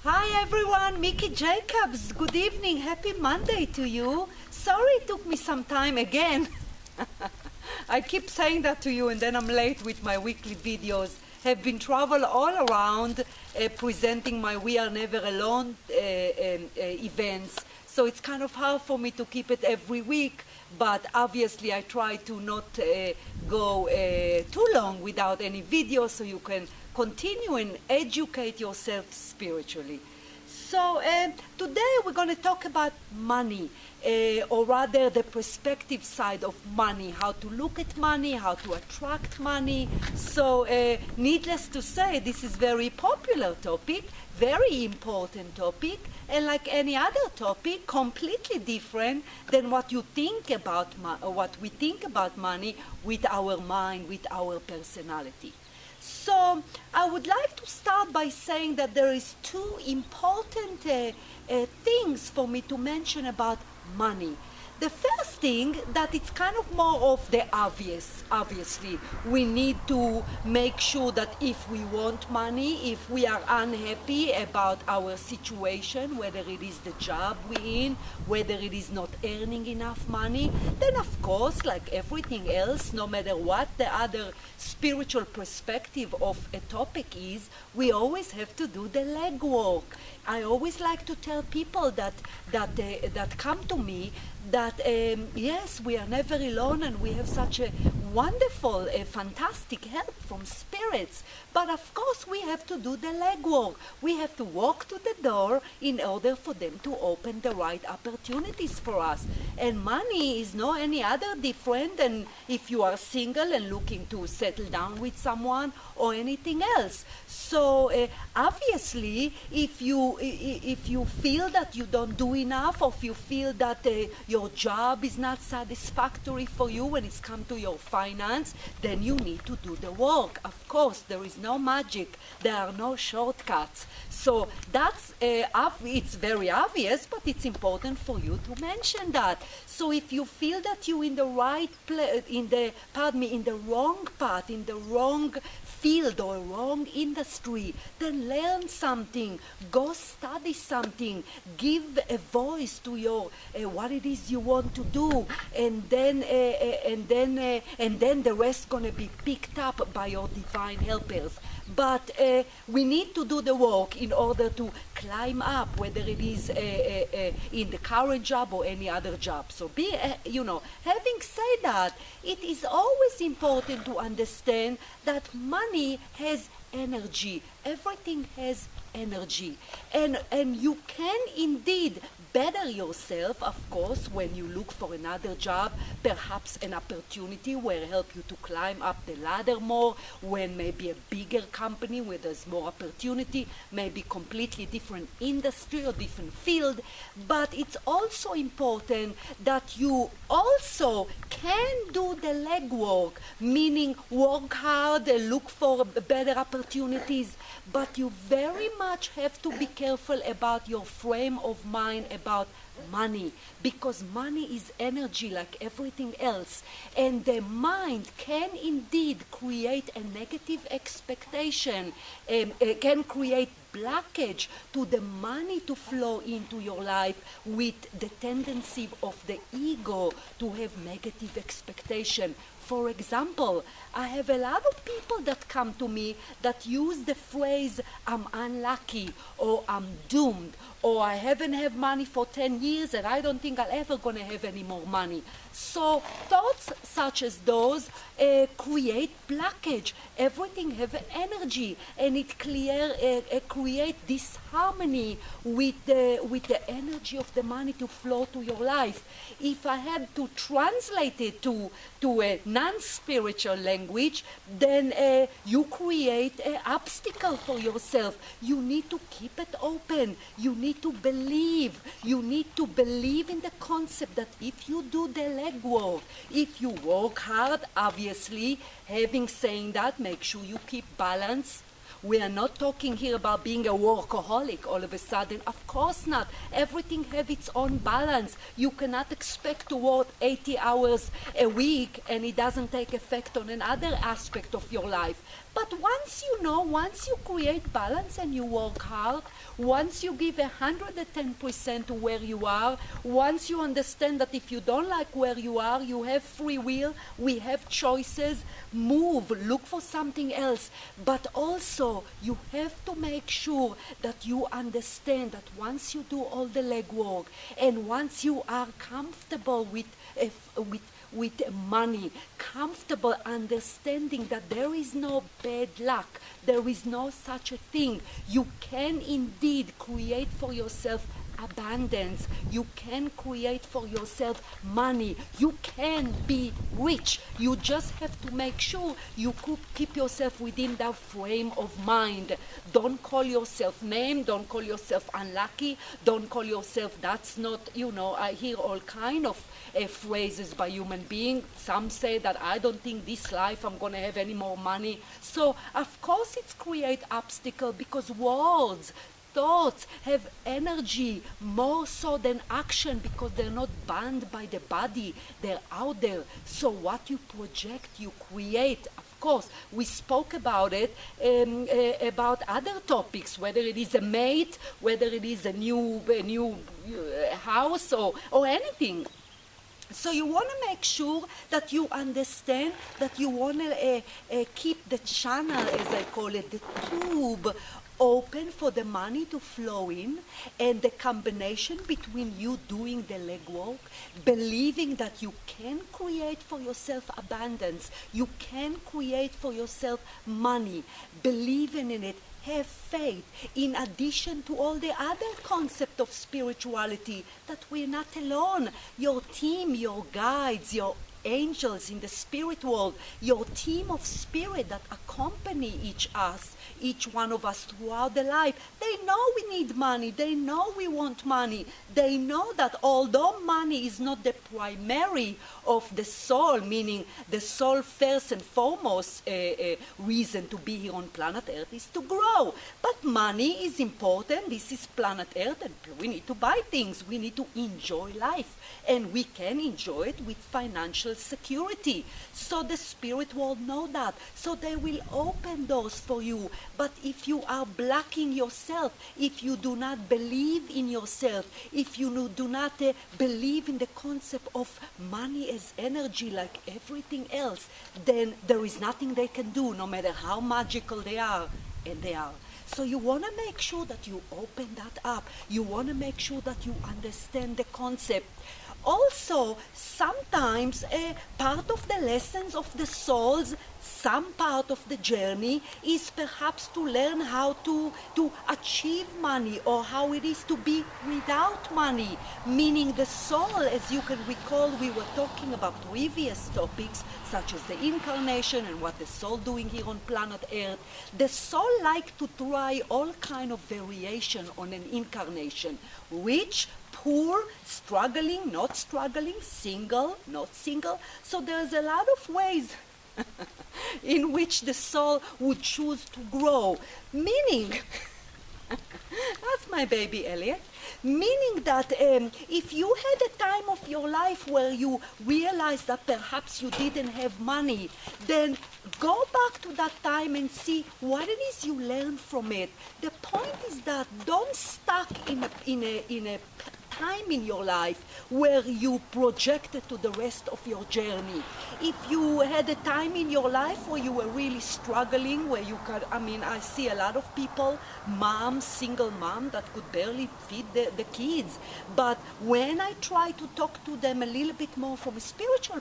Hi everyone, Mickey Jacobs. Good evening, happy Monday to you. Sorry it took me some time again. I keep saying that to you and then I'm late with my weekly videos. Have been travel all around presenting my We Are Never Alone events. So it's kind of hard for me to keep it every week, but obviously I try to not go too long without any videos so you can continue and educate yourself spiritually. So today we're going to talk about money, or rather the perspective side of money, how to look at money, how to attract money. So needless to say, this is very popular topic, very important topic, and like any other topic, completely different than what you think about what we think about money with our mind, with our personality. So I would like to start by saying that there is two important things for me to mention about money. The first thing, that it's kind of more of the obvious. Obviously, we need to make sure that if we want money, if we are unhappy about our situation, whether it is the job we're in, whether it is not earning enough money, then of course, like everything else, no matter what the other spiritual perspective of a topic is, we always have to do the legwork. I always like to tell people that come to me that yes, we are never alone and we have such a wonderful, fantastic help from spirits. But of course we have to do the legwork. We have to walk to the door in order for them to open the right opportunities for us. And money is no any other different than if you are single and looking to settle down with someone or anything else. So obviously, if you feel that you don't do enough, or if you feel that your job is not satisfactory for you when it's come to your finance, then you need to do the work. Of course, there is no magic. There are no shortcuts. So that's it's very obvious, but it's important for you to mention that. So if you feel that you're in the right place, in the wrong path, in the wrong field or wrong industry, then learn something, go study something, give a voice to your what it is you want to do, and then the rest gonna be picked up by your divine helpers. But we need to do the work in order to climb up, whether it is in the current job or any other job. So having said that, it is always important to understand that money has energy. Everything has energy, and you can indeed better yourself, of course, when you look for another job, perhaps an opportunity will help you to climb up the ladder more, when maybe a bigger company where there's more opportunity, maybe completely different industry or different field. But it's also important that you also can do the legwork, meaning work hard and look for better opportunities, but you very much have to be careful about your frame of mind about money, because money is energy like everything else, and the mind can indeed create a negative expectation, can create blockage to the money to flow into your life, with the tendency of the ego to have negative expectation. For example, I have a lot of people that come to me that use the phrase, I'm unlucky, or I'm doomed, or I haven't had money for 10 years and I don't think I'll ever gonna have any more money. So thoughts such as those create blockage. Everything have an energy, and it create disharmony with the energy of the money to flow to your life. If I had to translate it to a non-spiritual language, then you create an obstacle for yourself. You need to keep it open. You need to believe. You need to believe in the concept that if you do the legwork, if you work hard, obviously, having saying that, make sure you keep balance. We are not talking here about being a workaholic all of a sudden. Of course not. Everything have its own balance. You cannot expect to work 80 hours a week and it doesn't take effect on another aspect of your life. But once you create balance and you work hard, once you give 110% to where you are, once you understand that if you don't like where you are, you have free will, we have choices, move, look for something else. But also, you have to make sure that you understand that once you do all the legwork and once you are comfortable with money, comfortable understanding that there is no bad luck, there is no such a thing. You can indeed create for yourself abundance. You can create for yourself money. You can be rich. You just have to make sure you keep yourself within that frame of mind. Don't call yourself name. Don't call yourself unlucky. Don't call yourself that's not, I hear all kind of phrases by human beings. Some say that I don't think this life I'm going to have any more money. So, of course, it's create obstacle because words, thoughts have energy more so than action because they're not bound by the body. They're out there. So what you project, you create. Of course, we spoke about it, about other topics, whether it is a mate, whether it is a new house or anything. So you want to make sure that you understand that you want to keep the channel, as I call it, the tube, open for the money to flow in, and the combination between you doing the legwork, believing that you can create for yourself abundance, you can create for yourself money, believing in it, have faith, in addition to all the other concept of spirituality, that we're not alone. Your team, your guides, your angels in the spirit world, your team of spirit that accompany each one of us throughout the life. They know we need money. They know we want money. They know that although money is not the primary of the soul, meaning the soul first and foremost reason to be here on planet Earth is to grow. But money is important. This is planet Earth and we need to buy things. We need to enjoy life. And we can enjoy it with financial security. So the spirit world know that. So they will open doors for you. But if you are blocking yourself, if you do not believe in yourself, if you do not believe in the concept of money as energy like everything else, then there is nothing they can do, no matter how magical they are, and they are. So you want to make sure that you open that up. You want to make sure that you understand the concept. Also, sometimes part of the lessons of the souls, some part of the journey is perhaps to learn how to achieve money, or how it is to be without money. Meaning the soul, as you can recall, we were talking about previous topics such as the incarnation and what the soul doing here on planet Earth. The soul like to try all kind of variation on an incarnation. Rich, poor, struggling, not struggling, single, not single. So there's a lot of ways in which the soul would choose to grow. Meaning, that's my baby Elliot. Meaning that if you had a time of your life where you realized that perhaps you didn't have money, then go back to that time and see what it is you learned from it. The point is that don't stuck in a time in your life where you projected to the rest of your journey. If you had a time in your life where you were really struggling, where you could, I see a lot of people, moms, single mom, that could barely feed the kids. But when I try to talk to them a little bit more from a spiritual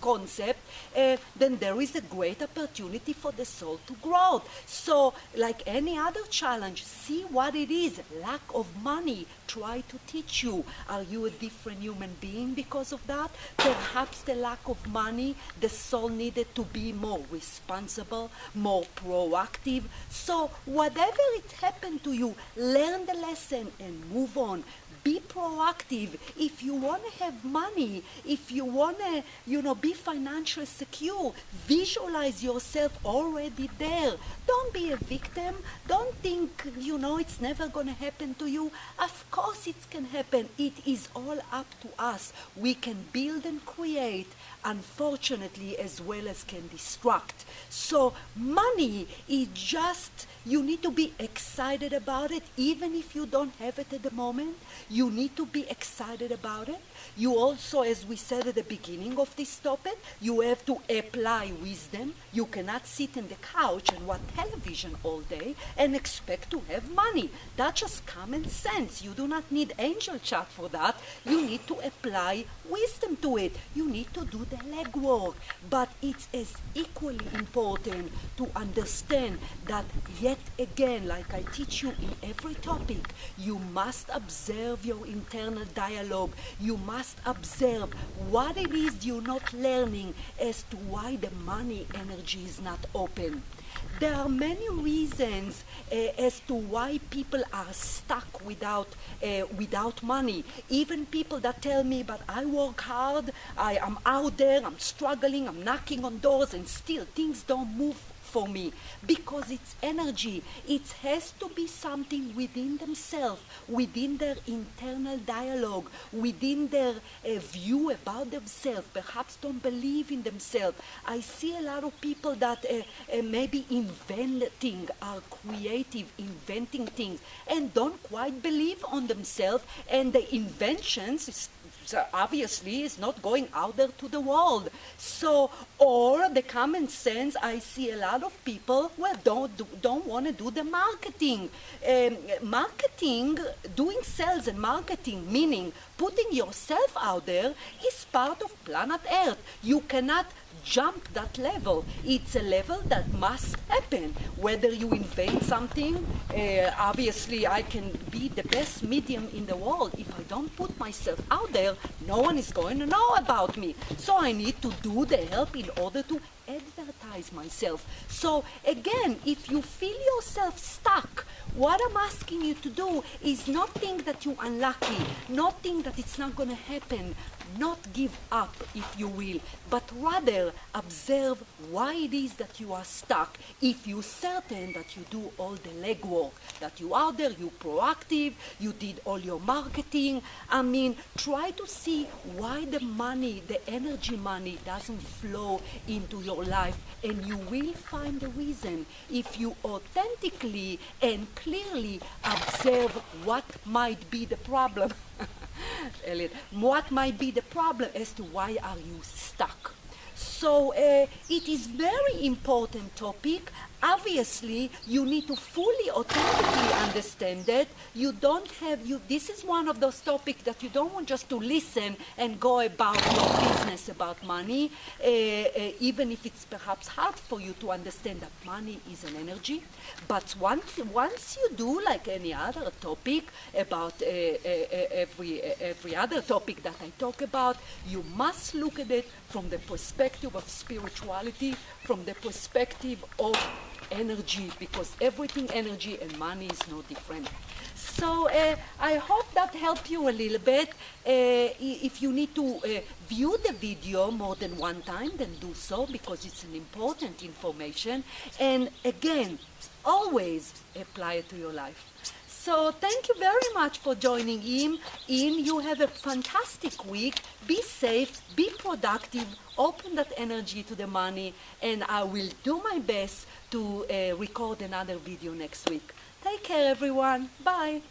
concept, then there is a great opportunity for the soul to grow. So, like any other challenge, see what it is. Lack of money, try to teach you. Are you a different human being because of that? Perhaps the lack of money, the soul needed to be more responsible, more proactive. So whatever it happened to you, learn the lesson and move on. Be proactive. If you want to have money, if you want to, be financially secure, visualize yourself already there. Don't be a victim. Don't think, it's never going to happen to you. Of course, course it can happen. It is all up to us. We can build and create, unfortunately, as well as can destruct. So money is just, you need to be excited about it, even if you don't have it at the moment. You need to be excited about it. You also, as we said at the beginning of this topic, you have to apply wisdom. You cannot sit on the couch and watch television all day and expect to have money. That's just common sense. You do not need angel chat for that. You need to apply wisdom to it. You need to do the legwork. But it's as equally important to understand that, yet again, like I teach you in every topic, you must observe your internal dialogue. You must observe what it is you're not learning as to why the money energy is not open. There are many reasons as to why people are stuck without money. Even people that tell me, but I work hard, I am out there, I'm struggling, I'm knocking on doors, and still things don't move for me, because it's energy. It has to be something within themselves, within their internal dialogue, within their view about themselves. Perhaps don't believe in themselves. I see a lot of people that maybe inventing, are creative, inventing things, and don't quite believe on themselves, and the inventions obviously is not going out there to the world. So, or the common sense, I see a lot of people don't want to do the marketing. Marketing, doing sales and marketing, meaning putting yourself out there, is part of planet Earth. You cannot jump that level. It's a level that must happen. Whether you invent something, obviously I can be the best medium in the world. If I don't put myself out there, no one is going to know about me. So I need to do the help in order to advertise myself. So again, if you feel yourself stuck, what I'm asking you to do is not think that you're unlucky, not think that it's not going to happen, not give up, if you will, but rather observe why it is that you are stuck. If you're certain that you do all the legwork, that you are there, you're proactive, you did all your marketing, I mean, try to see why the money, the energy money, doesn't flow into your life, and you will find the reason if you authentically and clearly observe what might be the problem. Elliot, what might be the problem as to why are you stuck? So it is very important topic. Obviously, you need to fully, authentically understand it. You don't have, this is one of those topics that you don't want just to listen and go about your business about money, even if it's perhaps hard for you to understand that money is an energy. But once you do, like any other topic about every other topic that I talk about, you must look at it from the perspective of spirituality, from the perspective of energy, because everything energy and money is no different. So I hope that helped you a little bit. If you need to view the video more than one time, then do so, because it's an important information. And again, always apply it to your life. So thank you very much for joining in. You have a fantastic week. Be safe, be productive, open that energy to the money, and I will do my best to record another video next week. Take care, everyone. Bye.